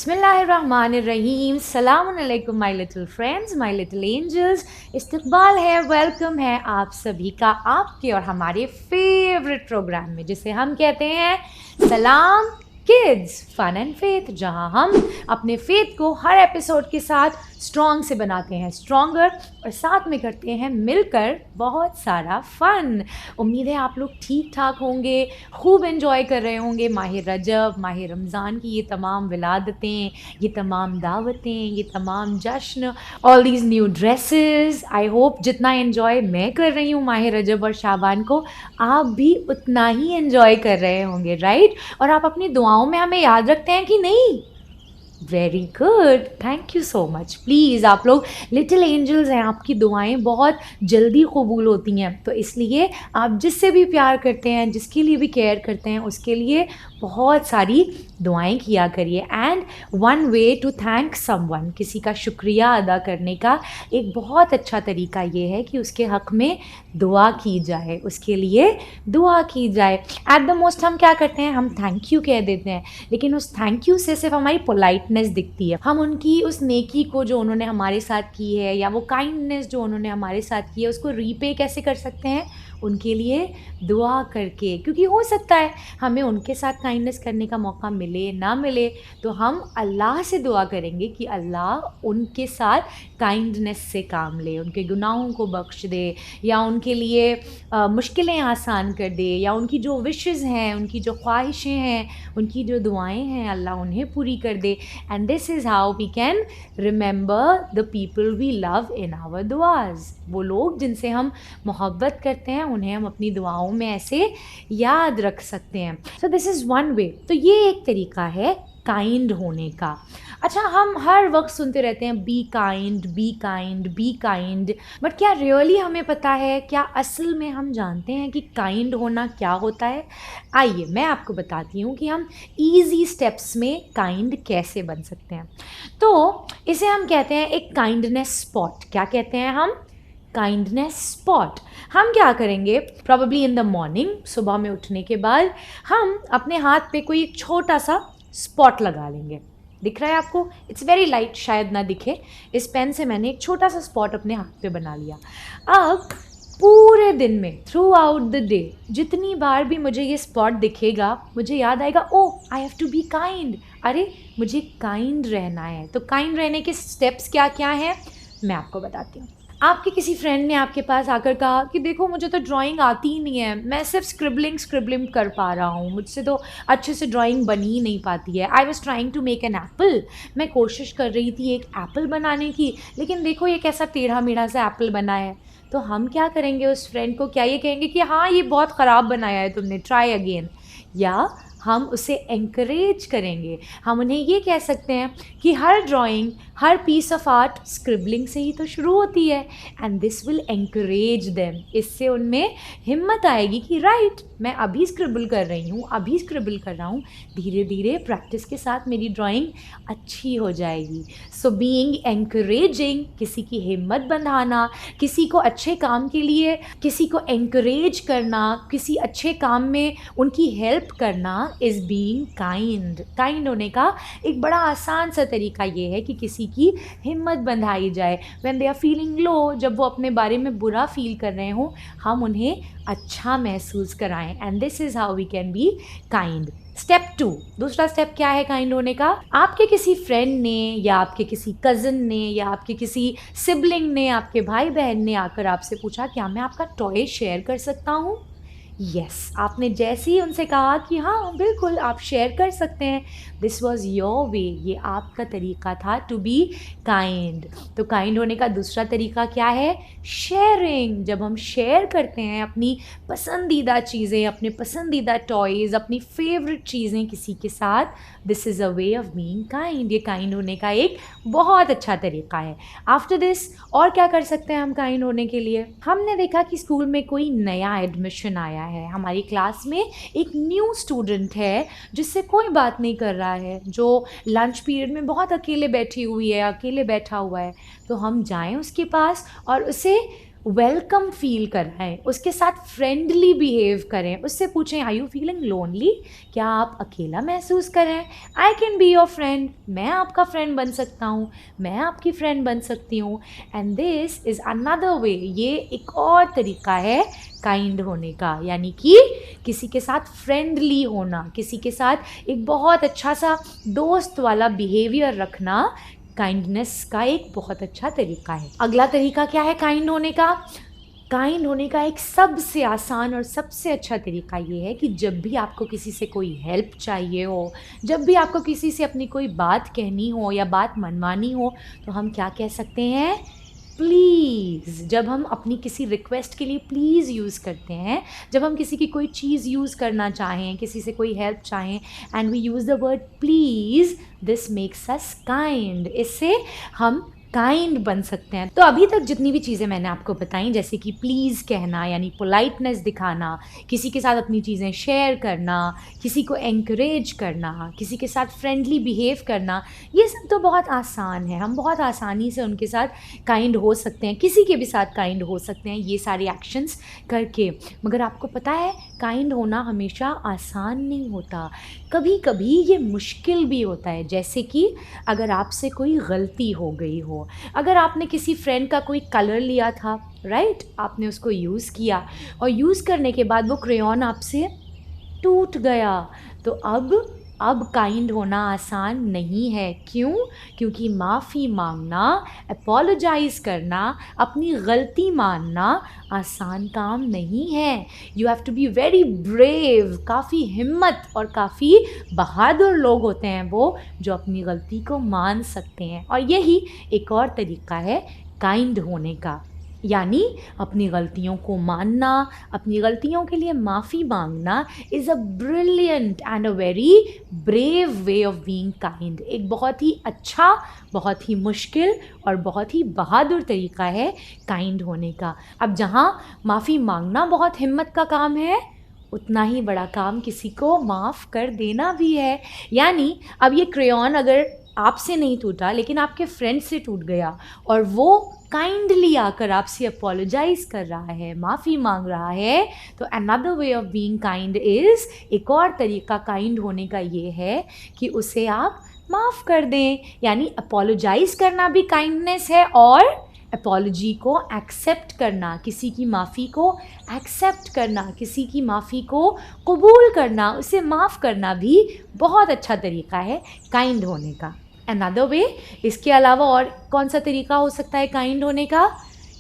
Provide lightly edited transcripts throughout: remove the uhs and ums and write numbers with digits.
बिस्मिल्लाहिर्रहमानिर्रहीम। सलाम अलैकुम my little friends, my little angels. इस्तकबाल है, वेलकम है आप सभी का आपके और हमारे फेवरेट प्रोग्राम में, जिसे हम कहते हैं सलाम किड्स फन एंड फेथ, जहां हम अपने फेथ को हर एपिसोड के साथ स्ट्रॉन्ग से बनाते हैं स्ट्रॉन्गर, और साथ में करते हैं मिलकर बहुत सारा फ़न। उम्मीद है आप लोग ठीक ठाक होंगे, खूब एंजॉय कर रहे होंगे माह रजब, माह रमज़ान की ये तमाम विलादतें, ये तमाम दावतें, ये तमाम जश्न, all these new dresses. I hope जितना एंजॉय मैं कर रही हूँ माह रजब और शाबान को, आप भी उतना ही एंजॉय कर रहे होंगे, राइट? और आप अपनी दुआओं में हमें याद रखते हैं कि नहीं? Very good, thank you so much. Please, आप लोग लिटिल एंजल्स हैं, आपकी दुआएं बहुत जल्दी कबूल होती हैं, तो इसलिए आप जिससे भी प्यार करते हैं, जिसके लिए भी केयर करते हैं, उसके लिए बहुत सारी दुआएं किया करिए। And one way to thank someone, किसी का शुक्रिया अदा करने का एक बहुत अच्छा तरीका ये है कि उसके हक़ में दुआ की जाए, उसके लिए दुआ की जाए। एट द मोस्ट हम क्या करते हैं, हम थैंक यू कह देते हैं, लेकिन उस थैंक यू से सिर्फ हमारी पोलाइटनेस दिखती है। हम उनकी उस नेकी को जो उन्होंने हमारे साथ की है, या वो काइंडनेस जो उन्होंने हमारे साथ की है, उसको रीपे कैसे कर सकते हैं? उनके लिए दुआ करके। क्योंकि हो सकता है हमें उनके साथ काइंडनेस करने का मौका मिले ना मिले, तो हम अल्लाह से दुआ करेंगे कि अल्लाह उनके साथ काइंडनेस से काम ले, उनके गुनाहों को बख्श दे, या उनके लिए मुश्किलें आसान कर दे, या उनकी जो विशेस हैं, उनकी जो ख्वाहिशें हैं, उनकी जो दुआएं हैं, अल्लाह उन्हें पूरी कर दे। And this is how we can remember the people we love in our दुआज। वो लोग जिनसे हम मोहब्बत करते हैं, उन्हें हम अपनी दुआओं में ऐसे याद रख सकते हैं। So this is one way. तो ये एक तरीका है काइंड होने का। अच्छा, हम हर वक्त सुनते रहते हैं be kind, be kind, be kind, but क्या रियली हमें पता है, क्या असल में हम जानते हैं कि काइंड होना क्या होता है? आइए मैं आपको बताती हूँ कि हम ईजी स्टेप्स में काइंड कैसे बन सकते हैं। तो इसे हम कहते हैं एक काइंडनेस स्पॉट। क्या कहते हैं हम? Kindness spot. हम क्या करेंगे, प्रॉबेबली इन द मॉर्निंग, सुबह में उठने के बाद हम अपने हाथ पे कोई एक छोटा सा स्पॉट लगा लेंगे। दिख रहा है आपको? इट्स वेरी लाइट, शायद ना दिखे। इस पेन से मैंने एक छोटा सा स्पॉट अपने हाथ पे बना लिया। अब पूरे दिन में, थ्रू आउट द डे, जितनी बार भी मुझे ये स्पॉट दिखेगा, मुझे याद आएगा, oh I have to be kind. अरे मुझे काइंड रहना है। तो काइंड रहने के स्टेप्स क्या क्या हैं, मैं आपको बताती हूँ। आपके किसी फ्रेंड ने आपके पास आकर कहा कि देखो मुझे तो ड्राइंग आती ही नहीं है, मैं सिर्फ स्क्रिबलिंग कर पा रहा हूँ, मुझसे तो अच्छे से ड्राइंग बन ही नहीं पाती है। I was trying to make an apple, मैं कोशिश कर रही थी एक एप्पल बनाने की, लेकिन देखो ये कैसा टेढ़ा मेढ़ा सा एप्पल बना है। तो हम क्या करेंगे उस फ्रेंड को? क्या ये कहेंगे कि हाँ ये बहुत ख़राब बनाया है तुमने, ट्राई अगेन? या हम उसे एंकरेज करेंगे। हम उन्हें ये कह सकते हैं कि हर ड्राइंग, हर पीस ऑफ आर्ट स्क्रिबलिंग से ही तो शुरू होती है, and this will encourage them. इससे उनमें हिम्मत आएगी कि राइट, मैं अभी स्क्रिबल कर रही हूँ, अभी स्क्रिबल कर रहा हूँ, धीरे धीरे प्रैक्टिस के साथ मेरी ड्राइंग अच्छी हो जाएगी। सो बीइंग एंकरेजिंग, किसी की हिम्मत बंधाना, किसी को अच्छे काम के लिए, किसी को एंकरेज करना, किसी अच्छे काम में उनकी हेल्प करना, इज़ बीइंग काइंड। काइंड होने का एक बड़ा आसान सा तरीका ये है कि किसी की हिम्मत बंधाई जाए। When they are feeling low, जब वो अपने बारे में बुरा फील कर रहे हों, हम उन्हें अच्छा महसूस कराएं। And this is how we can be kind. Step 2, दूसरा स्टेप क्या है काइंड होने का? आपके किसी फ्रेंड ने, या आपके किसी कज़न ने, या आपके किसी सिबलिंग ने, आपके भाई बहन ने आकर आपसे पूछा क्या मैं आपका टॉय शेयर कर सकता हूँ? यस, आपने जैसे ही उनसे कहा कि हाँ बिल्कुल आप शेयर कर सकते हैं, दिस वॉज योर वे, ये आपका तरीका था टू बी काइंड। तो काइंड होने का दूसरा तरीका क्या है? शेयरिंग। जब हम शेयर करते हैं अपनी पसंदीदा चीज़ें, अपने पसंदीदा टॉयज़, अपनी फेवरेट चीज़ें किसी के साथ, this is a way of being kind. ये काइंड होने का एक बहुत अच्छा तरीका है। आफ्टर दिस और क्या कर सकते हैं हम काइंड होने के लिए? हमने देखा कि स्कूल में कोई नया एडमिशन आया है, हमारी क्लास में एक न्यू स्टूडेंट है जिससे कोई बात नहीं कर रहा है, जो लंच पीरियड में बहुत अकेले बैठी हुई है, अकेले बैठा हुआ है। तो हम जाएं उसके पास और उसे वेलकम फील कराएं, उसके साथ फ्रेंडली बिहेव करें, उससे पूछें आर यू फीलिंग लोनली, क्या आप अकेला महसूस करें, I can be your friend, मैं आपका फ्रेंड बन सकता हूँ, मैं आपकी फ्रेंड बन सकती हूँ। And this is another way, ये एक और तरीका है काइंड होने का, यानी कि किसी के साथ फ्रेंडली होना, किसी के साथ एक बहुत अच्छा सा दोस्त वाला बिहेवियर रखना काइंडनेस का एक बहुत अच्छा तरीका है। अगला तरीका क्या है काइंड होने का? काइंड होने का एक सबसे आसान और सबसे अच्छा तरीका ये है कि जब भी आपको किसी से कोई हेल्प चाहिए हो, जब भी आपको किसी से अपनी कोई बात कहनी हो या बात मनवानी हो, तो हम क्या कह सकते हैं? प्लीज़। जब हम अपनी किसी रिक्वेस्ट के लिए प्लीज़ यूज़ करते हैं, जब हम किसी की कोई चीज़ यूज़ करना चाहें, किसी से कोई हेल्प चाहें and we use the word please, this makes us kind. इससे हम काइंड बन सकते हैं। तो अभी तक जितनी भी चीज़ें मैंने आपको बताई, जैसे कि प्लीज़ कहना यानी पोलाइटनेस दिखाना, किसी के साथ अपनी चीज़ें शेयर करना, किसी को एनकरेज करना, किसी के साथ फ्रेंडली बिहेव करना, ये सब तो बहुत आसान है। हम बहुत आसानी से उनके साथ काइंड हो सकते हैं, किसी के भी साथ काइंड हो सकते हैं ये सारे एक्शंस करके। मगर आपको पता है काइंड होना हमेशा आसान नहीं होता, कभी कभी ये मुश्किल भी होता है। जैसे कि अगर आपसे कोई गलती हो गई हो, अगर आपने किसी फ्रेंड का कोई कलर लिया था, राइट, आपने उसको यूज़ किया और यूज़ करने के बाद वो क्रेयॉन आपसे टूट गया, तो अब काइंड होना आसान नहीं है। क्यों? क्योंकि माफ़ी मांगना, अपोलोजाइज़ करना, अपनी गलती मानना आसान काम नहीं है। You have to be very brave. काफ़ी हिम्मत और काफ़ी बहादुर लोग होते हैं वो जो अपनी गलती को मान सकते हैं। और यही एक और तरीका है काइंड होने का, यानी अपनी गलतियों को मानना, अपनी गलतियों के लिए माफ़ी मांगना is a brilliant and a very brave way of being kind. एक बहुत ही अच्छा, बहुत ही मुश्किल और बहुत ही बहादुर तरीका है काइंड होने का। अब जहाँ माफ़ी मांगना बहुत हिम्मत का काम है, उतना ही बड़ा काम किसी को माफ़ कर देना भी है। यानी अब ये क्रेयॉन अगर आपसे नहीं टूटा लेकिन आपके फ्रेंड से टूट गया और वो काइंडली आकर आपसे अपोलोजाइज़ कर रहा है, माफ़ी मांग रहा है, तो another way of being kind is, एक और तरीका काइंड होने का ये है कि उसे आप माफ़ कर दें। यानी अपोलोजाइज़ करना भी काइंडनेस है और अपॉलजी को एक्सेप्ट करना, किसी की माफ़ी को एक्सेप्ट करना, किसी की माफ़ी को कबूल करना, उसे माफ़ करना भी बहुत अच्छा तरीका है काइंड होने का। अनदर वे, इसके अलावा और कौन सा तरीका हो सकता है काइंड होने का?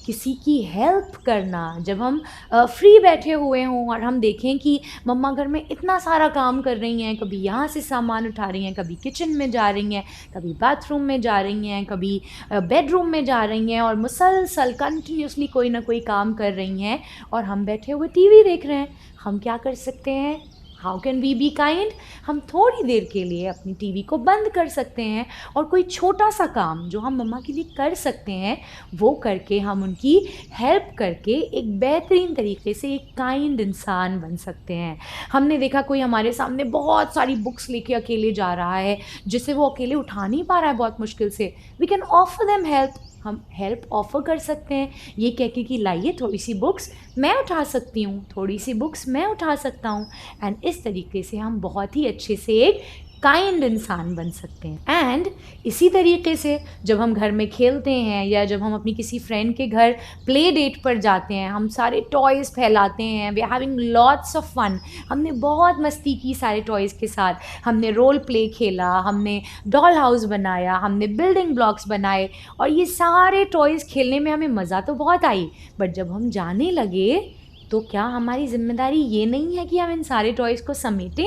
किसी की हेल्प करना। जब हम फ्री बैठे हुए हों और हम देखें कि मम्मा घर में इतना सारा काम कर रही हैं, कभी यहाँ से सामान उठा रही हैं, कभी किचन में जा रही हैं, कभी बाथरूम में जा रही हैं, कभी बेडरूम में जा रही हैं और मुसलसल कंटिन्यूसली कोई ना कोई काम कर रही हैं और हम बैठे हुए टीवी देख रहे हैं, हम क्या कर सकते हैं? How can we be kind? हम थोड़ी देर के लिए अपनी टीवी को बंद कर सकते हैं और कोई छोटा सा काम जो हम मम्मा के लिए कर सकते हैं वो करके, हम उनकी हेल्प करके एक बेहतरीन तरीके से एक काइंड इंसान बन सकते हैं। हमने देखा कोई हमारे सामने बहुत सारी बुक्स लेके अकेले जा रहा है जिसे वो अकेले उठा नहीं पा रहा है बहुत मुश्किल से, we can offer them help. हम हेल्प ऑफ़र कर सकते हैं ये कह के कि लाइए थोड़ी सी बुक्स मैं उठा सकती हूँ, थोड़ी सी बुक्स मैं उठा सकता हूँ। एंड इस तरीके से हम बहुत ही अच्छे से एक काइंड इंसान बन सकते हैं। एंड इसी तरीके से जब हम घर में खेलते हैं या जब हम अपनी किसी फ्रेंड के घर प्ले डेट पर जाते हैं, हम सारे टॉयज़ फैलाते हैं, we are having lots of fun, हमने बहुत मस्ती की सारे टॉयज़ के साथ, हमने रोल प्ले खेला, हमने डॉल हाउस बनाया, हमने बिल्डिंग ब्लॉक्स बनाए और ये सारे टॉयज़ खेलने में हमें मज़ा तो बहुत आई। बट जब हम जाने लगे तो क्या हमारी ज़िम्मेदारी ये नहीं है कि हम इन सारे टॉयज़ को समेटें?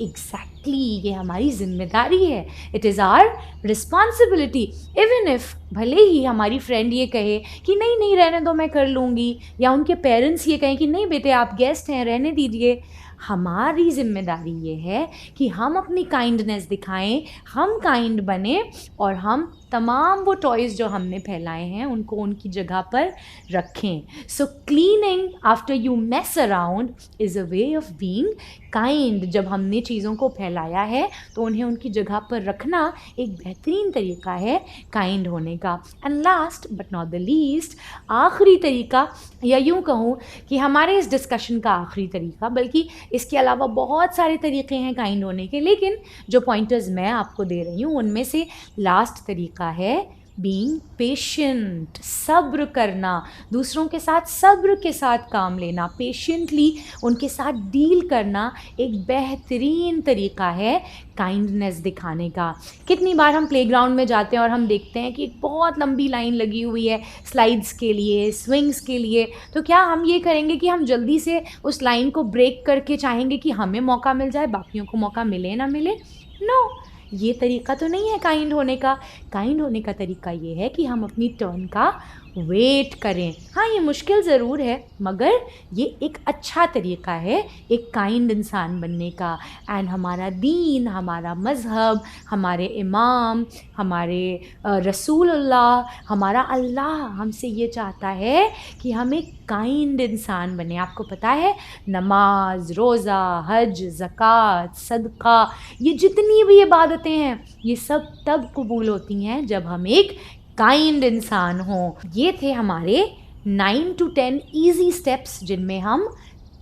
एग्जैक्टली, ये हमारी जिम्मेदारी है। It is our responsibility. Even if भले ही हमारी फ्रेंड ये कहे कि नहीं नहीं रहने दो मैं कर लूँगी, या उनके पेरेंट्स ये कहें कि नहीं बेटे आप गेस्ट हैं रहने दीजिए, हमारी ज़िम्मेदारी ये है कि हम अपनी काइंडनेस दिखाएं, हम काइंड बने और हम तमाम वो टॉयज़ जो हमने फैलाए हैं उनको उनकी जगह पर रखें। So cleaning after you mess around is a way of being kind. जब हमने चीज़ों को फैलाया है तो उन्हें उनकी जगह पर रखना एक बेहतरीन तरीका है काइंड होने का। And last but not the least, आखिरी तरीका, या यूँ कहूँ कि हमारे इस डिस्कशन का आखिरी तरीका, बल्कि इसके अलावा बहुत सारे तरीके हैं काइंड होने के, लेकिन जो पॉइंटर्स मैं आपको दे रही हूँ उनमें से लास्ट तरीका है बीइंग पेशेंट, सब्र करना, दूसरों के साथ सब्र के साथ काम लेना, पेशेंटली उनके साथ डील करना एक बेहतरीन तरीका है काइंडनेस दिखाने का। कितनी बार हम प्लेग्राउंड में जाते हैं और हम देखते हैं कि एक बहुत लंबी लाइन लगी हुई है स्लाइड्स के लिए, स्विंग्स के लिए, तो क्या हम ये करेंगे कि हम जल्दी से उस लाइन को ब्रेक करके चाहेंगे कि हमें मौका मिल जाए, बाकियों को मौका मिले ना मिले? नो, ये तरीका तो नहीं है काइंड होने का। काइंड होने का तरीका ये है कि हम अपनी टर्न का वेट करें। हाँ, ये मुश्किल ज़रूर है मगर ये एक अच्छा तरीका है एक काइंड इंसान बनने का। एंड हमारा दीन, हमारा मज़हब, हमारे इमाम, हमारे रसूलुल्लाह, हमारा अल्लाह हमसे ये चाहता है कि हम एक काइंड इंसान बने। आपको पता है नमाज, रोज़ा, हज, ज़कात, सदका, ये जितनी भी इबादतें हैं ये सब तब कबूल होती हैं जब हम एक काइंड इंसान हो। ये थे हमारे 9 to 10 ईजी स्टेप्स जिनमें हम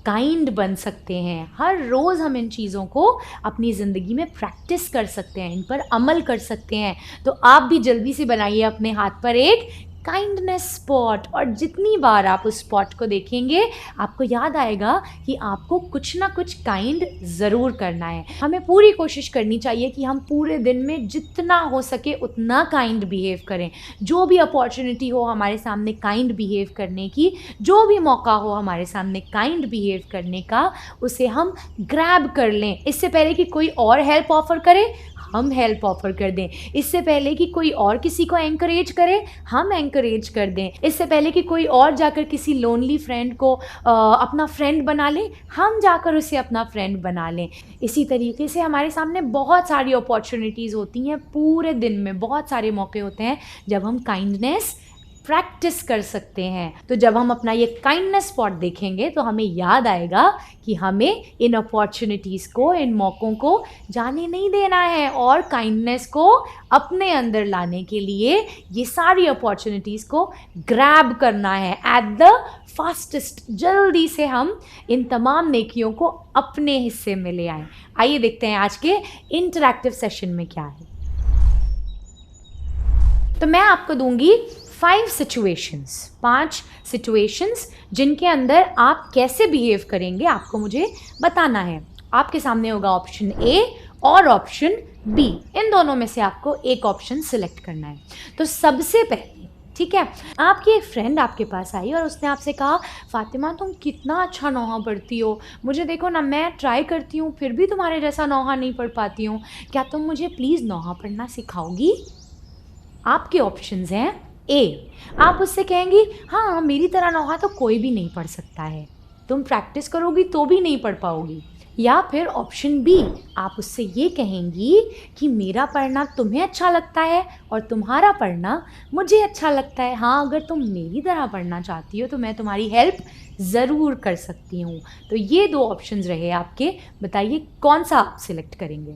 काइंड बन सकते हैं। हर रोज़ हम इन चीज़ों को अपनी ज़िंदगी में प्रैक्टिस कर सकते हैं, इन पर अमल कर सकते हैं। तो आप भी जल्दी से बनाइए अपने हाथ पर एक काइंडनेस स्पॉट, और जितनी बार आप उस स्पॉट को देखेंगे आपको याद आएगा कि आपको कुछ ना कुछ काइंड ज़रूर करना है। हमें पूरी कोशिश करनी चाहिए कि हम पूरे दिन में जितना हो सके उतना काइंड बिहेव करें। जो भी अपॉर्चुनिटी हो हमारे सामने काइंड बिहेव करने की, जो भी मौका हो हमारे सामने काइंड बिहेव करने का, उसे हम ग्रैब कर लें। इससे पहले कि कोई और हेल्प ऑफ़र करे हम हेल्प ऑफ़र कर दें, इससे पहले कि कोई और किसी को एनकरेज करे हम एनकरेज कर दें, इससे पहले कि कोई और जाकर किसी लोनली फ्रेंड को अपना फ्रेंड बना ले हम जाकर उसे अपना फ्रेंड बना लें। इसी तरीके से हमारे सामने बहुत सारी अपॉर्चुनिटीज़ होती हैं, पूरे दिन में बहुत सारे मौके होते हैं जब हम काइंडनेस प्रैक्टिस कर सकते हैं। तो जब हम अपना ये काइंडनेस स्पॉट देखेंगे तो हमें याद आएगा कि हमें इन अपॉर्चुनिटीज़ को, इन मौक़ों को जाने नहीं देना है, और काइंडनेस को अपने अंदर लाने के लिए ये सारी अपॉर्चुनिटीज़ को ग्रैब करना है एट द फास्टेस्ट। जल्दी से हम इन तमाम नेकियों को अपने हिस्से में ले आएँ। आइए देखते हैं आज के इंटरैक्टिव सेशन में क्या है। तो मैं आपको दूंगी 5 सिचुएशंस जिनके अंदर आप कैसे बिहेव करेंगे आपको मुझे बताना है। आपके सामने होगा ऑप्शन ए और ऑप्शन बी, इन दोनों में से आपको एक ऑप्शन सिलेक्ट करना है। तो सबसे पहले, ठीक है, आपकी एक फ्रेंड आपके पास आई और उसने आपसे कहा फ़ातिमा तुम कितना अच्छा नौहा पढ़ती हो, मुझे देखो ना, मैं ट्राई करती हूँ फिर भी तुम्हारे जैसा नौहा नहीं पढ़ पाती हूँ, क्या तुम मुझे प्लीज़ नौहा पढ़ना सिखाओगी? आपके ऑप्शंस हैं ए, आप उससे कहेंगी हाँ मेरी तरह नौहा तो कोई भी नहीं पढ़ सकता है, तुम प्रैक्टिस करोगी तो भी नहीं पढ़ पाओगी। या फिर ऑप्शन बी, आप उससे ये कहेंगी कि मेरा पढ़ना तुम्हें अच्छा लगता है और तुम्हारा पढ़ना मुझे अच्छा लगता है, हाँ अगर तुम मेरी तरह पढ़ना चाहती हो तो मैं तुम्हारी हेल्प ज़रूर कर सकती हूँ। तो ये 2 ऑप्शंस रहे आपके, बताइए कौन सा आप सिलेक्ट करेंगे?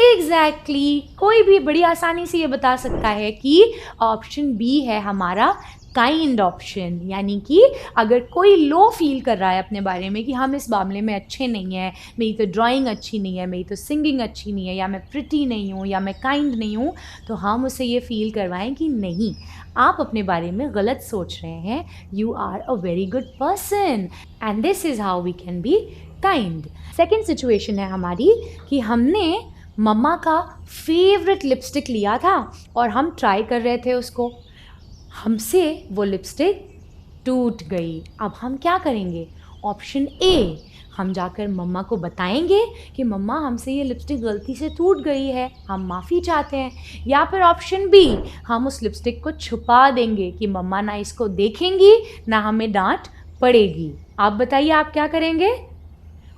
एग्जैक्टली कोई भी बड़ी आसानी से ये बता सकता है कि ऑप्शन बी है हमारा काइंड ऑप्शन। यानी कि अगर कोई लो फील कर रहा है अपने बारे में कि हम इस मामले में अच्छे नहीं हैं, मेरी तो ड्राइंग अच्छी नहीं है, मेरी तो सिंगिंग अच्छी नहीं है, या मैं प्रिटी नहीं हूँ, या मैं काइंड नहीं हूँ, तो हम उसे ये फील करवाएं कि नहीं, आप अपने बारे में गलत सोच रहे हैं, you are a very good person and this is how we can be kind. Second situation है हमारी कि हमने मम्मा का फेवरेट लिपस्टिक लिया था और हम ट्राई कर रहे थे उसको, हमसे वो लिपस्टिक टूट गई। अब हम क्या करेंगे? ऑप्शन ए, हम जाकर मम्मा को बताएंगे कि मम्मा हमसे ये लिपस्टिक गलती से टूट गई है, हम माफ़ी चाहते हैं। या फिर ऑप्शन बी, हम उस लिपस्टिक को छुपा देंगे कि मम्मा ना इसको देखेंगी ना हमें डांट पड़ेगी। आप बताइए आप क्या करेंगे?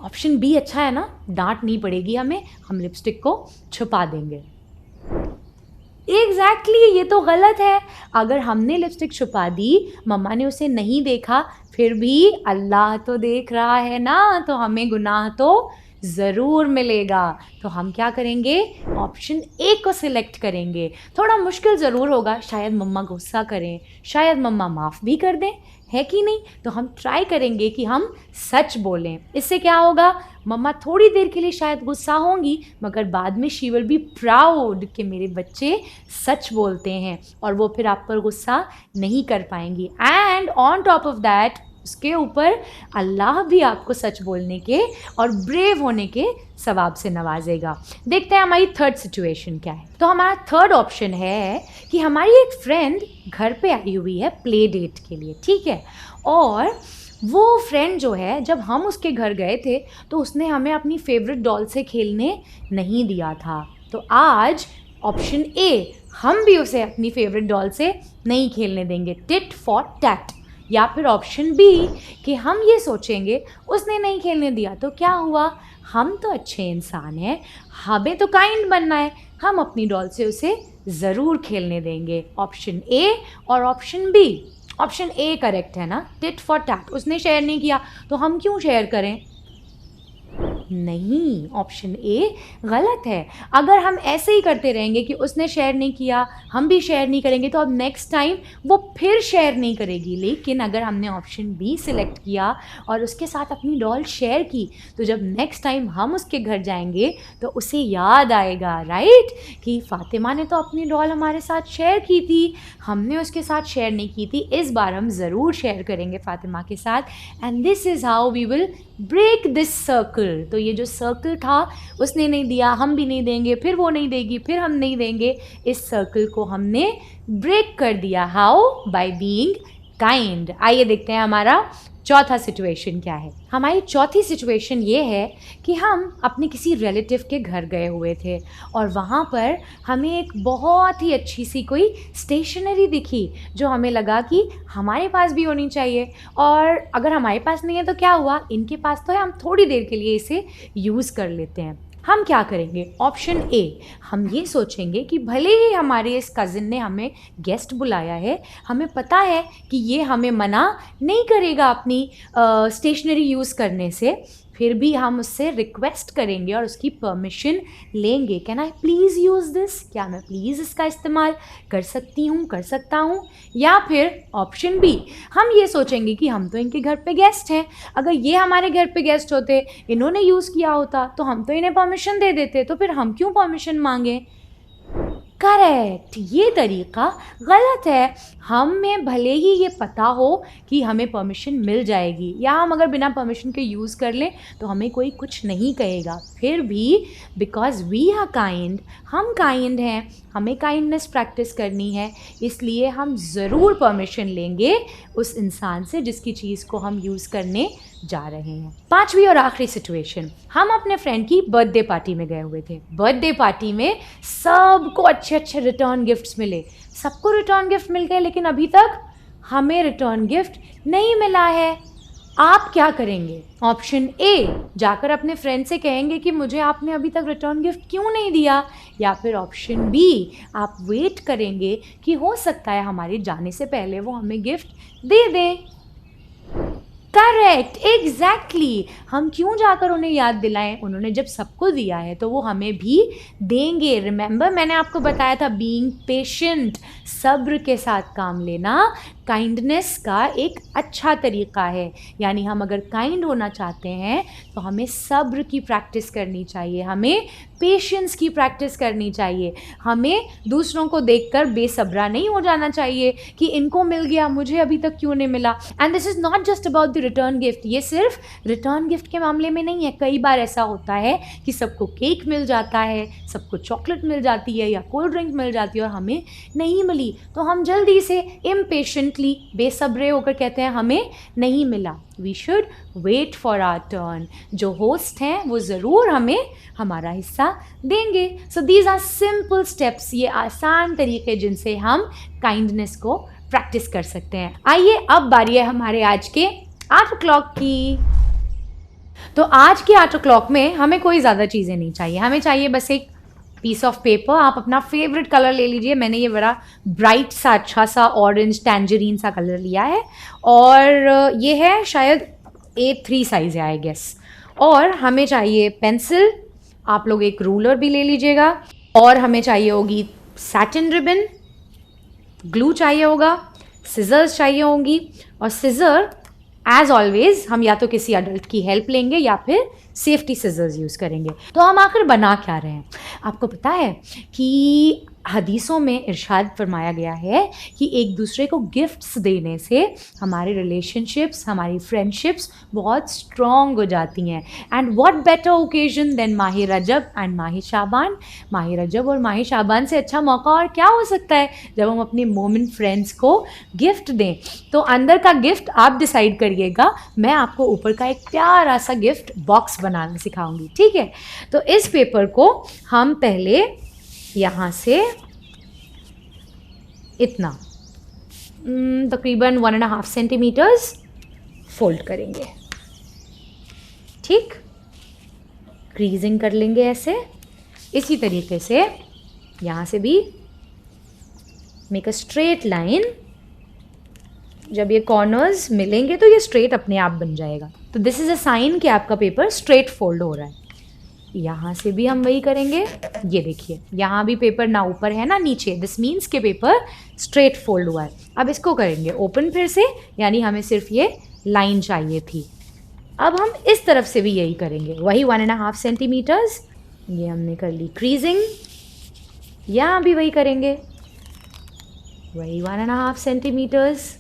ऑप्शन बी अच्छा है ना, डांट नहीं पड़ेगी हमें, हम लिपस्टिक को छुपा देंगे। एग्जैक्टली ये तो गलत है। अगर हमने लिपस्टिक छुपा दी, मम्मा ने उसे नहीं देखा, फिर भी अल्लाह तो देख रहा है ना, तो हमें गुनाह तो ज़रूर मिलेगा। तो हम क्या करेंगे, ऑप्शन ए को सिलेक्ट करेंगे। थोड़ा मुश्किल ज़रूर होगा, शायद मम्मा गुस्सा करें, शायद मम्मा माफ़ भी कर दें, है कि नहीं। तो हम ट्राई करेंगे कि हम सच बोलें। इससे क्या होगा, मम्मा थोड़ी देर के लिए शायद गुस्सा होंगी, मगर बाद में शी विल बी प्राउड कि मेरे बच्चे सच बोलते हैं, और वो फिर आप पर गुस्सा नहीं कर पाएंगी। And on top of that, उसके ऊपर अल्लाह भी आपको सच बोलने के और ब्रेव होने के सवाब से नवाजेगा। देखते हैं हमारी थर्ड सिचुएशन क्या है। तो हमारा थर्ड ऑप्शन है कि हमारी एक फ्रेंड घर पे आई हुई है प्ले डेट के लिए, ठीक है। और वो फ्रेंड जो है, जब हम उसके घर गए थे तो उसने हमें अपनी फेवरेट डॉल से खेलने नहीं दिया था। तो आज ऑप्शन ए, हम भी उसे अपनी फेवरेट डॉल से नहीं खेलने देंगे, टिट फॉर टैट। या फिर ऑप्शन बी कि हम ये सोचेंगे उसने नहीं खेलने दिया तो क्या हुआ, हम तो अच्छे इंसान हैं, हमें तो काइंड बनना है, हम अपनी डॉल से उसे ज़रूर खेलने देंगे। ऑप्शन ए और option B. Option A correct है ना, टिट फॉर टैट। उसने शेयर नहीं किया तो हम क्यों शेयर करें। नहीं, ऑप्शन ए गलत है। अगर हम ऐसे ही करते रहेंगे कि उसने शेयर नहीं किया, हम भी शेयर नहीं करेंगे, तो अब नेक्स्ट टाइम वो फिर शेयर नहीं करेगी। लेकिन अगर हमने ऑप्शन बी सिलेक्ट किया और उसके साथ अपनी डॉल शेयर की, तो जब नेक्स्ट टाइम हम उसके घर जाएंगे तो उसे याद आएगा, राइट, कि फ़ातिमा ने तो अपनी डॉल हमारे साथ शेयर की थी, हमने उसके साथ शेयर नहीं की थी, इस बार हम ज़रूर शेयर करेंगे फ़ातिमा के साथ। And this is how we will break this circle. तो ये जो सर्कल था, उसने नहीं दिया, हम भी नहीं देंगे, फिर वो नहीं देगी, फिर हम नहीं देंगे, इस सर्कल को हमने ब्रेक कर दिया। How, by being kind. आइए देखते हैं हमारा चौथा सिचुएशन क्या है। हमारी चौथी सिचुएशन ये है कि हम अपने किसी रिलेटिव के घर गए हुए थे और वहाँ पर हमें एक बहुत ही अच्छी सी कोई स्टेशनरी दिखी जो हमें लगा कि हमारे पास भी होनी चाहिए। और अगर हमारे पास नहीं है तो क्या हुआ, इनके पास तो है, हम थोड़ी देर के लिए इसे यूज़ कर लेते हैं। हम क्या करेंगे, ऑप्शन ए, हम ये सोचेंगे कि भले ही हमारे इस कज़िन ने हमें गेस्ट बुलाया है, हमें पता है कि ये हमें मना नहीं करेगा अपनी स्टेशनरी यूज़ करने से, फिर भी हम उससे रिक्वेस्ट करेंगे और उसकी परमिशन लेंगे। Can I please use this, क्या मैं प्लीज़ इसका इस्तेमाल कर सकती हूँ, कर सकता हूँ। या फिर ऑप्शन बी, हम ये सोचेंगे कि हम तो इनके घर पे गेस्ट हैं, अगर ये हमारे घर पे गेस्ट होते, इन्होंने यूज़ किया होता, तो हम तो इन्हें परमिशन दे देते, तो फिर हम क्यों परमिशन मांगे। करेक्ट, ये तरीका गलत है। हमें भले ही ये पता हो कि हमें परमिशन मिल जाएगी, या हम अगर बिना परमिशन के यूज़ कर लें तो हमें कोई कुछ नहीं कहेगा, फिर भी बिकॉज वी आर काइंड, हम काइंड हैं, हमें काइंडनेस प्रैक्टिस करनी है, इसलिए हम ज़रूर परमिशन लेंगे उस इंसान से जिसकी चीज़ को हम यूज़ करने जा रहे हैं। पांचवी और आखिरी सिचुएशन, हम अपने फ्रेंड की बर्थडे पार्टी में गए हुए थे। बर्थडे पार्टी में सबको अच्छे अच्छे रिटर्न गिफ्ट्स मिले, सबको रिटर्न गिफ्ट मिल गए, लेकिन अभी तक हमें रिटर्न गिफ्ट नहीं मिला है। आप क्या करेंगे, ऑप्शन ए, जाकर अपने फ्रेंड से कहेंगे कि मुझे आपने अभी तक रिटर्न गिफ्ट क्यों नहीं दिया। या फिर ऑप्शन बी, आप वेट करेंगे कि हो सकता है हमारे जाने से पहले वो हमें गिफ्ट दे दें। करेक्ट, एग्जैक्टली, हम क्यों जाकर उन्हें याद दिलाएं, उन्होंने जब सबको दिया है तो वो हमें भी देंगे। रिमेंबर, मैंने आपको बताया था बीइंग पेशेंट, सब्र के साथ काम लेना काइंडनेस का एक अच्छा तरीका है। यानी हम अगर काइंड होना चाहते हैं तो हमें सब्र की प्रैक्टिस करनी चाहिए, हमें पेशेंस की प्रैक्टिस करनी चाहिए, हमें दूसरों को देखकर बेसब्रा नहीं हो जाना चाहिए कि इनको मिल गया, मुझे अभी तक क्यों नहीं मिला। And this is not just about the return gift, ये सिर्फ रिटर्न गिफ्ट के मामले में नहीं है। कई बार ऐसा होता है कि सबको केक मिल जाता है, सबको चॉकलेट मिल जाती है या कोल्ड ड्रिंक मिल जाती है और हमें नहीं मिली, तो हम जल्दी से इम्पेशेंटली बेसब्रे होकर कहते हैं हमें नहीं मिला। We should wait for our turn. जो होस्ट हैं वो ज़रूर हमें हमारा हिस्सा देंगे। So these are simple steps, ये आसान तरीके जिनसे हम काइंडनेस को प्रैक्टिस कर सकते हैं। आइए अब बारी है हमारे आज के 8 o'clock की। तो आज की आर्ट क्लॉक में हमें कोई ज़्यादा चीज़ें नहीं चाहिए, हमें चाहिए बस एक पीस ऑफ पेपर। आप अपना फेवरेट कलर ले लीजिए, मैंने ये बड़ा ब्राइट सा अच्छा सा ऑरेंज टैंजरीन सा कलर लिया है, और ये है शायद A3 साइज़ है आई गेस। और हमें चाहिए पेंसिल, आप लोग एक रूलर भी ले लीजिएगा, और हमें चाहिए होगी सैटिन रिबन, ग्लू चाहिए होगा, सिजर्स चाहिए होंगी, और सिजर एज ऑलवेज हम या तो किसी अडल्ट की हेल्प लेंगे या फिर सेफ्टी सिजर्स यूज़ करेंगे। तो हम आखिर बना क्या रहे हैं? आपको पता है कि हदीसों में इरशाद फरमाया गया है कि एक दूसरे को गिफ्ट्स देने से हमारे रिलेशनशिप्स, हमारी फ्रेंडशिप्स बहुत स्ट्रॉन्ग हो जाती हैं। And what better occasion than माह रजब एंड माह शाबान। माह रजब और माह शाबान से अच्छा मौका और क्या हो सकता है जब हम अपने मोमिन फ्रेंड्स को गिफ्ट दें। तो अंदर का गिफ्ट आप डिसाइड करिएगा, मैं आपको ऊपर का एक प्यारा सा गिफ्ट बॉक्स बनाना सिखाऊंगी, ठीक है? तो इस पेपर को हम पहले यहाँ से इतना तकरीबन 1.5 सेंटीमीटर्स फोल्ड करेंगे, ठीक? क्रीजिंग कर लेंगे ऐसे। इसी तरीके से यहाँ से भी मेक अ स्ट्रेट लाइन। जब ये कॉर्नर्स मिलेंगे तो ये स्ट्रेट अपने आप बन जाएगा। तो दिस इज़ अ साइन कि आपका पेपर स्ट्रेट फोल्ड हो रहा है। यहाँ से भी हम वही करेंगे। ये देखिए, यहाँ भी पेपर ना ऊपर है ना नीचे, दिस मीन्स के पेपर स्ट्रेट फोल्ड हुआ है। अब इसको करेंगे ओपन फिर से, यानी हमें सिर्फ ये लाइन चाहिए थी। अब हम इस तरफ से भी यही करेंगे, वही 1.5 सेंटीमीटर्स। ये हमने कर ली क्रीजिंग। यहाँ भी वही करेंगे, वही 1.5 सेंटीमीटर्स,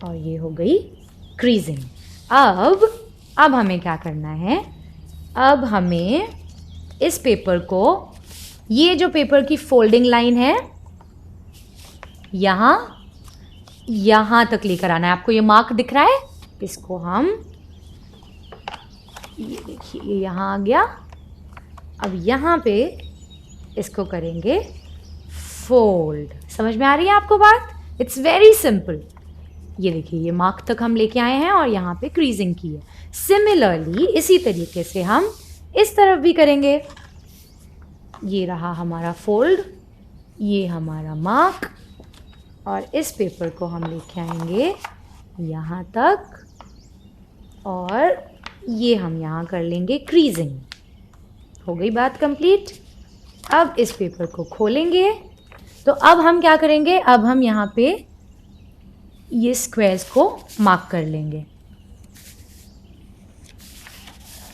और ये हो गई क्रीजिंग। अब हमें क्या करना है? अब हमें इस पेपर को, ये जो पेपर की फोल्डिंग लाइन है, यहाँ तक लेकर आना है। आपको ये मार्क दिख रहा है? इसको हम, ये देखिए, ये यहाँ आ गया। अब यहाँ पे इसको करेंगे फोल्ड। समझ में आ रही है आपको बात? It's very simple. ये देखिए, ये मार्क तक हम लेके आए हैं और यहाँ पे क्रीजिंग की है। सिमिलरली इसी तरीके से हम इस तरफ भी करेंगे। ये रहा हमारा फोल्ड, ये हमारा मार्क, और इस पेपर को हम लेके आएंगे यहाँ तक, और ये हम यहाँ कर लेंगे क्रीजिंग। हो गई बात कंप्लीट। अब इस पेपर को खोलेंगे। तो अब हम क्या करेंगे? अब हम यहाँ पे ये स्क्वायर्स को मार्क कर लेंगे,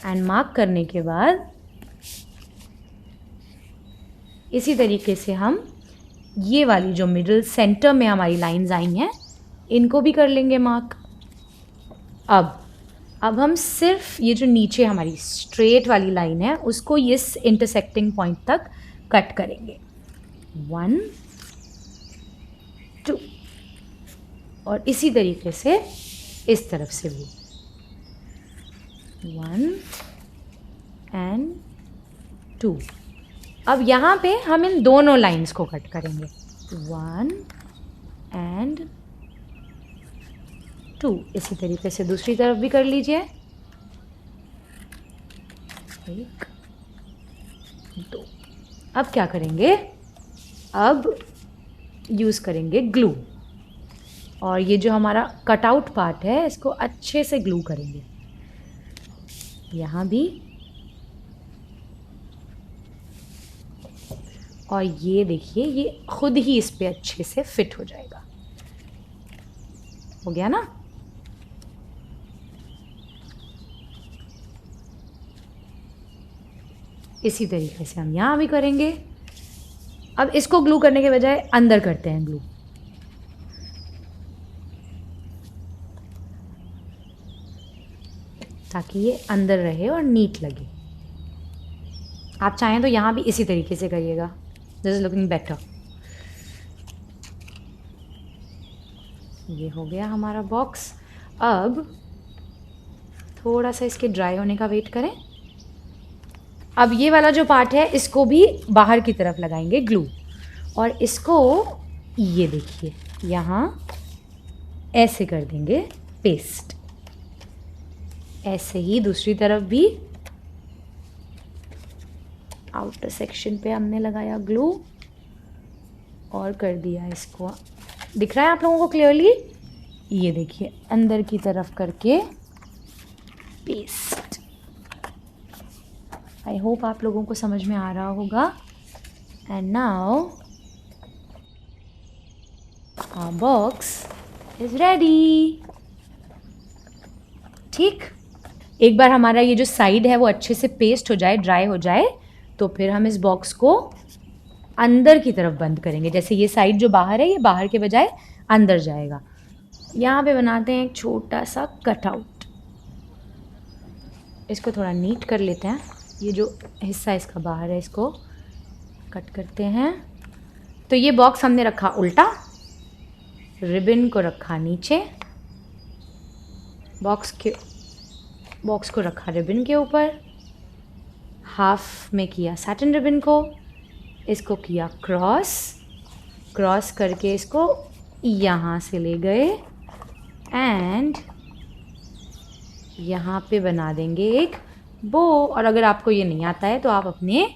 एंड मार्क करने के बाद इसी तरीके से हम ये वाली जो मिडिल सेंटर में हमारी लाइंस आई हैं, इनको भी कर लेंगे मार्क। अब हम सिर्फ ये जो नीचे हमारी स्ट्रेट वाली लाइन है उसको इस इंटरसेक्टिंग पॉइंट तक कट करेंगे। 1 2, और इसी तरीके से इस तरफ से भी 1 एंड 2। अब यहाँ पे हम इन दोनों लाइंस को कट करेंगे, 1 एंड 2। इसी तरीके से दूसरी तरफ भी कर लीजिए, 1 2। अब क्या करेंगे? अब यूज़ करेंगे ग्लू, और ये जो हमारा कटआउट पार्ट है इसको अच्छे से ग्लू करेंगे। यहाँ भी, और ये देखिए, ये खुद ही इस पे अच्छे से फिट हो जाएगा। हो गया ना? इसी तरीके से हम यहाँ भी करेंगे। अब इसको ग्लू करने के बजाय अंदर करते हैं ग्लू। ताकि ये अंदर रहे और नीट लगे। आप चाहें तो यहाँ भी इसी तरीके से करिएगा। This is looking better. ये हो गया हमारा बॉक्स। अब थोड़ा सा इसके ड्राई होने का वेट करें। अब ये वाला जो पार्ट है इसको भी बाहर की तरफ लगाएंगे ग्लू, और इसको ये देखिए यहाँ ऐसे कर देंगे पेस्ट। ऐसे ही दूसरी तरफ भी आउटर सेक्शन पे हमने लगाया ग्लू और कर दिया इसको। दिख रहा है आप लोगों को क्लियरली? ये देखिए अंदर की तरफ करके पेस्ट। आई होप आप लोगों को समझ में आ रहा होगा। And now our box is ready. ठीक, एक बार हमारा ये जो साइड है वो अच्छे से पेस्ट हो जाए, ड्राई हो जाए, तो फिर हम इस बॉक्स को अंदर की तरफ बंद करेंगे। जैसे ये साइड जो बाहर है ये बाहर के बजाय अंदर जाएगा। यहाँ पे बनाते हैं एक छोटा सा कटआउट। इसको थोड़ा नीट कर लेते हैं। ये जो हिस्सा इसका बाहर है इसको कट करते हैं। तो ये बॉक्स हमने रखा उल्टा, रिबन को रखा नीचे, बॉक्स को रखा रिबन के ऊपर, हाफ में किया सैटिन रिबन को, इसको किया क्रॉस करके इसको यहाँ से ले गए एंड यहाँ पे बना देंगे एक बो। और अगर आपको ये नहीं आता है तो आप अपने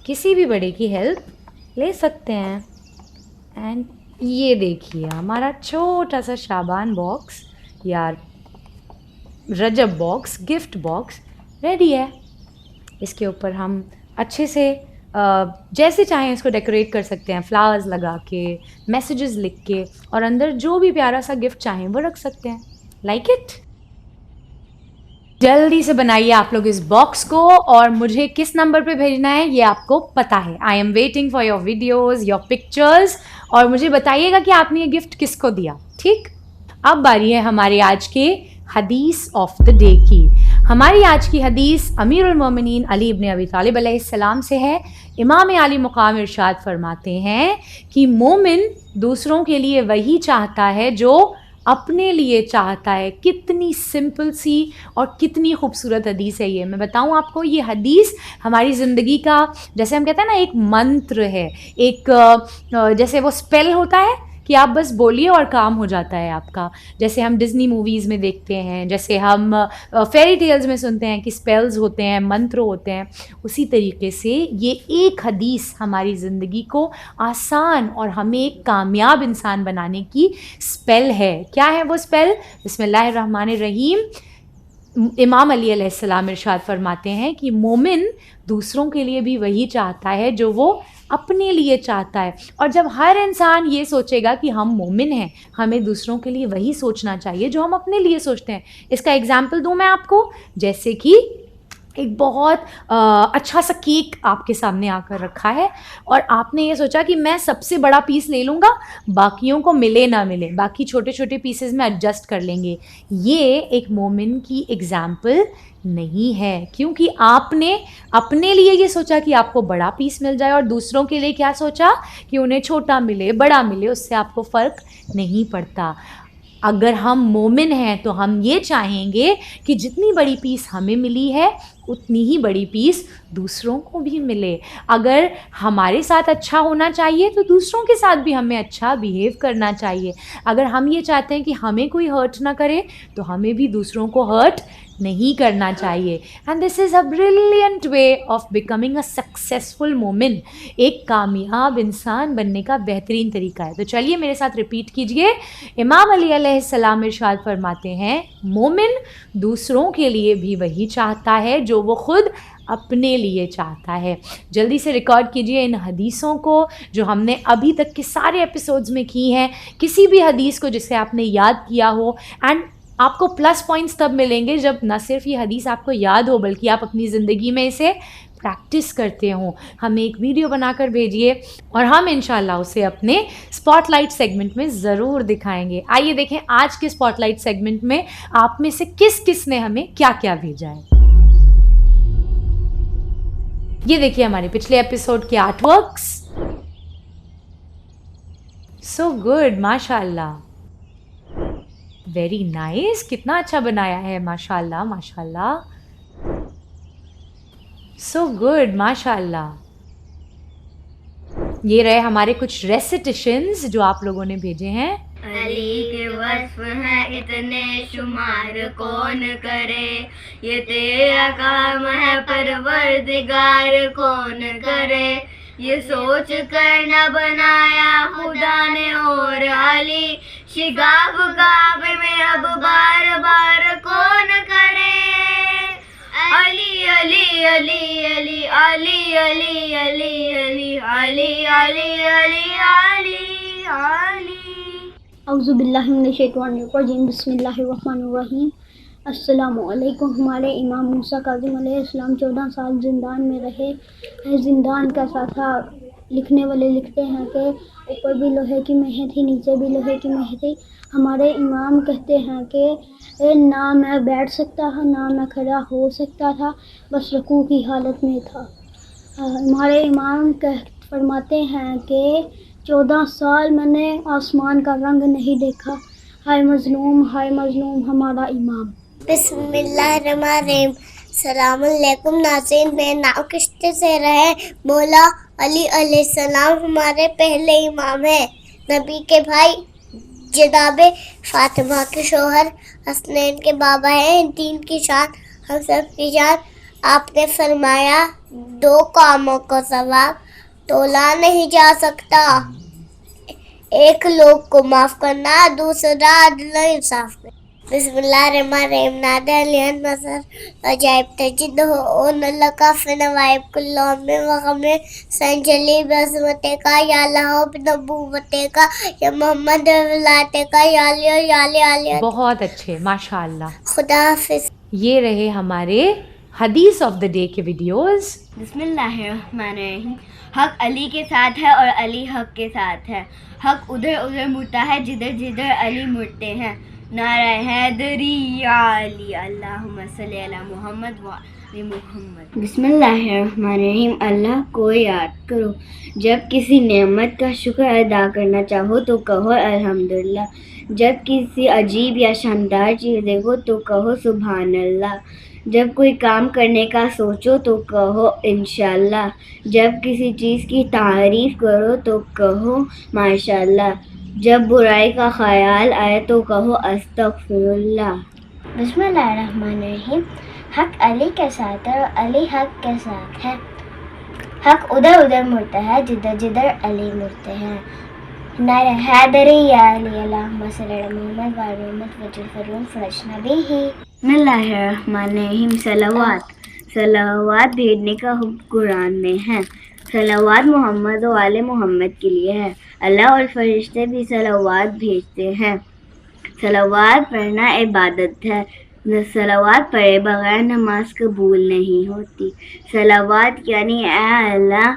किसी भी बड़े की हेल्प ले सकते हैं। एंड ये देखिए हमारा छोटा सा शाबान बॉक्स या रजब बॉक्स, गिफ्ट बॉक्स रेडी है। इसके ऊपर हम अच्छे से जैसे चाहें इसको डेकोरेट कर सकते हैं, फ्लावर्स लगा के, मैसेजेस लिख के, और अंदर जो भी प्यारा सा गिफ्ट चाहें वो रख सकते हैं। Like it? जल्दी से बनाइए आप लोग इस बॉक्स को, और मुझे किस नंबर पे भेजना है ये आपको पता है। I am waiting for your videos, your pictures, और मुझे बताइएगा कि आपने ये गिफ्ट किसको दिया। ठीक, अब बारी है हमारे आज के हदीस ऑफ द डे की। हमारी आज की हदीस अमीरुल मोमिनीन अली इब्न अबी तालिब अलैहिस्सलाम से है। इमाम आली मुकाम इरशाद फरमाते हैं कि मोमिन दूसरों के लिए वही चाहता है जो अपने लिए चाहता है। कितनी सिंपल सी और कितनी खूबसूरत हदीस है ये। मैं बताऊं आपको, ये हदीस हमारी ज़िंदगी का, जैसे हम कहते हैं ना, एक मंत्र है, एक जैसे वो स्पेल होता है कि आप बस बोलिए और काम हो जाता है आपका। जैसे हम डिज़नी मूवीज़ में देखते हैं, जैसे हम फेरी टेल्स में सुनते हैं कि स्पेल्स होते हैं, मंत्र होते हैं, उसी तरीके से ये एक हदीस हमारी ज़िंदगी को आसान और हमें एक कामयाब इंसान बनाने की स्पेल है। क्या है वो स्पेल? बिस्मिल्लाहिर्रहमानिर्रहीम। इमाम अली अलैहिस्सलाम इरशाद फरमाते हैं कि मोमिन दूसरों के लिए भी वही चाहता है जो वो अपने लिए चाहता है। और जब हर इंसान ये सोचेगा कि हम मोमिन हैं, हमें दूसरों के लिए वही सोचना चाहिए जो हम अपने लिए सोचते हैं। इसका एग्जाम्पल दूं मैं आपको, जैसे कि एक बहुत अच्छा सा केक आपके सामने आकर रखा है और आपने ये सोचा कि मैं सबसे बड़ा पीस ले लूँगा, बाकियों को मिले ना मिले, बाकी छोटे छोटे पीसेस में एडजस्ट कर लेंगे। ये एक मोमिन की एग्जाम्पल नहीं है, क्योंकि आपने अपने लिए ये सोचा कि आपको बड़ा पीस मिल जाए और दूसरों के लिए क्या सोचा कि उन्हें छोटा मिले, बड़ा मिले, उससे आपको फ़र्क नहीं पड़ता। अगर हम मोमिन हैं तो हम ये चाहेंगे कि जितनी बड़ी पीस हमें मिली है उतनी ही बड़ी पीस दूसरों को भी मिले। अगर हमारे साथ अच्छा होना चाहिए तो दूसरों के साथ भी हमें अच्छा बिहेव करना चाहिए। अगर हम ये चाहते हैं कि हमें कोई हर्ट ना करे तो हमें भी दूसरों को हर्ट नहीं करना चाहिए। And this is a brilliant way of becoming a successful मोमिन। एक कामयाब इंसान बनने का बेहतरीन तरीका है। तो चलिए मेरे साथ रिपीट कीजिए। इमाम अली अलैहिस्सलाम इरशाद फरमाते हैं, मोमिन दूसरों के लिए भी वही चाहता है जो वो खुद अपने लिए चाहता है। जल्दी से रिकॉर्ड कीजिए इन हदीसों को जो हमने अभी तक के सारे एपिसोड्स में की हैं। किसी भी हदीस को जिसे आपने याद किया हो, एंड आपको प्लस पॉइंट्स तब मिलेंगे जब न सिर्फ ये हदीस आपको याद हो बल्कि आप अपनी ज़िंदगी में इसे प्रैक्टिस करते हो। हमें एक वीडियो बनाकर भेजिए और हम इंशाल्लाह उसे अपने स्पॉटलाइट सेगमेंट में ज़रूर दिखाएंगे। आइए देखें आज के स्पॉटलाइट सेगमेंट में आप में से किस किस ने हमें क्या क्या भेजा है। ये देखिए हमारे पिछले एपिसोड के आर्टवर्क्स। सो गुड, माशाल्लाह, वेरी नाइस, कितना अच्छा बनाया है, माशाल्लाह माशाल्लाह, सो गुड, माशाल्लाह। ये रहे हमारे कुछ रेसिटेशंस जो आप लोगों ने भेजे हैं। अली के वस्फ हैं इतने शुमार कौन करे, ये तेरा काम है परवरदिगार कौन करे। ये सोच कर न बनाया खुदा ने और अली, शिगाफ काबे में अब बार बार कौन करे। अली अली अली अली अली अली अली अली अली अली अली अली अली। औज़ुबिल्लाहि मिनश्शैतानिर्रजीम बिस्मिल्लाहिर्रहमानिर्रहीम। अस्सलामु अलैकुम। हमारे इमाम मूसा काज़िम अलैहिस्सलाम 14 साल ज़िंदान में रहे हैं। ज़िंदान कैसा था? लिखने वाले लिखते हैं कि ऊपर भी लोहे की मेह थी, नीचे भी लोहे की मेह थी। हमारे इमाम कहते हैं कि ना मैं बैठ सकता था, ना मैं खड़ा हो सकता था, बस रुकू की हालत में था। हमारे इमाम फरमाते हैं कि 14 साल मैंने आसमान का रंग नहीं देखा। हाय मजलूम हमारा इमाम। बिस्मिल्लाहिर्रहमानिर्रहीम। सलाम अलैकुम नाज़रीन, मेरे नाम किश्ते से रहे। मौला अली अलैहिस्सलाम हमारे पहले इमाम हैं। नबी के भाई जनाबे फातिमा के शोहर हसनैन के बाबा हैं। दीन की शान हम सब की जान। आपने फरमाया 2 कामों को सवाब तोला नहीं जा सकता। एक लोग को माफ करना, दूसरा अदल इंसाफ करना। बिस्मिल्लाहिर्रहमानिर्रहीम। नादे अलियन नजर अजाइब तजिद हो ओन लका फिनवाइब कुल्लौम में वगमे संजली बसमते का या लहो नबूवते का या मोहम्मद विलाते का या अली। बहुत अच्छे, माशाल्लाह। खुदा हाफिज। ये रहे हमारे हदीस ऑफ द डे के वीडियोस। बिस्मिल्लाहिर्रहमानिर्रहीम। हक अली के साथ है और अली हक के साथ है। हक उधर उधर मुड़ता है जिधर जिधर अली मुड़ते हैं। नारा हैदरी या अली, अल्लाहुम्मा सल्ली अला मुहम्मद व अली मुहम्मद। बिस्मिल्लाहिर्रहमानिर्रहीम। अल्लाह को याद करो। जब किसी नेमत का शुक्र अदा करना चाहो तो कहो अल्हम्दुलिल्लाह। जब किसी अजीब या शानदार चीज़ देखो तो कहो सुभान अल्लाह। जब कोई काम करने का सोचो तो कहो इंशाअल्लाह। जब किसी चीज़ की तारीफ़ करो तो कहो माशाअल्लाह। जब बुराई का ख्याल आए तो कहो अस्तगफिरुल्लाह। बिस्मिल्लाहिर्रहमानिर्रहीम। हक अली के साथ है और अली हक के साथ है। हक उधर उधर मुड़ता है जिधर जिधर अली मुड़ते हैं। नारे हैदरी या अली, अल्लाहुम्मा सल्ली अला मुहम्मद व अली मुहम्मद वजल फरून फरशना बिही। बिस्मिल्लाहिर्रहमानिर्रहीम। सलावात भेजने का हुक्म कुरान में है। सलावात मोहम्मद और आले मोहम्मद के लिए है। अल्लाह और फरिश्ते भी सलावात भेजते हैं। सलावात पढ़ना इबादत है। सलावात पढ़े बगैर नमाज कबूल नहीं होती। सलावात यानी ऐ अल्लाह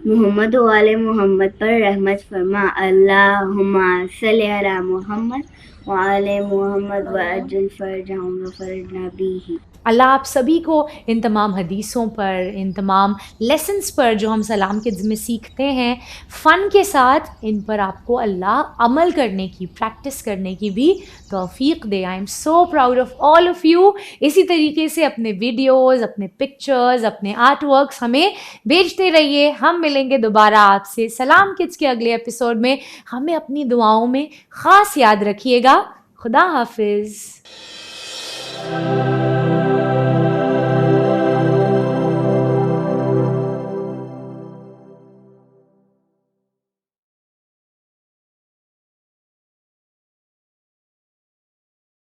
मोहम्मद और आले मोहम्मद पर रहमत फरमा। अल्लाहुम्मा सल्ली अला मुहम्मद व आले मोहम्मद व अज्जिल फरजहुम व फरजना बिही। अल्लाह आप सभी को इन तमाम हदीसों पर, इन तमाम लेसन्स पर जो हम सलाम के में सीखते हैं, फ़न के साथ इन पर आपको अल्लाह अमल करने की, प्रैक्टिस करने की भी तौफीक दे। I am so proud of all of you. इसी तरीके से अपने वीडियोज़, अपने पिक्चर्स, अपने आर्ट वर्क्स हमें भेजते रहिए। हम मिलेंगे दोबारा आपसे सलाम किड्स के अगले एपिसोड में। हमें अपनी दुआओं में ख़ास याद रखिएगा। खुदा हाफिज़।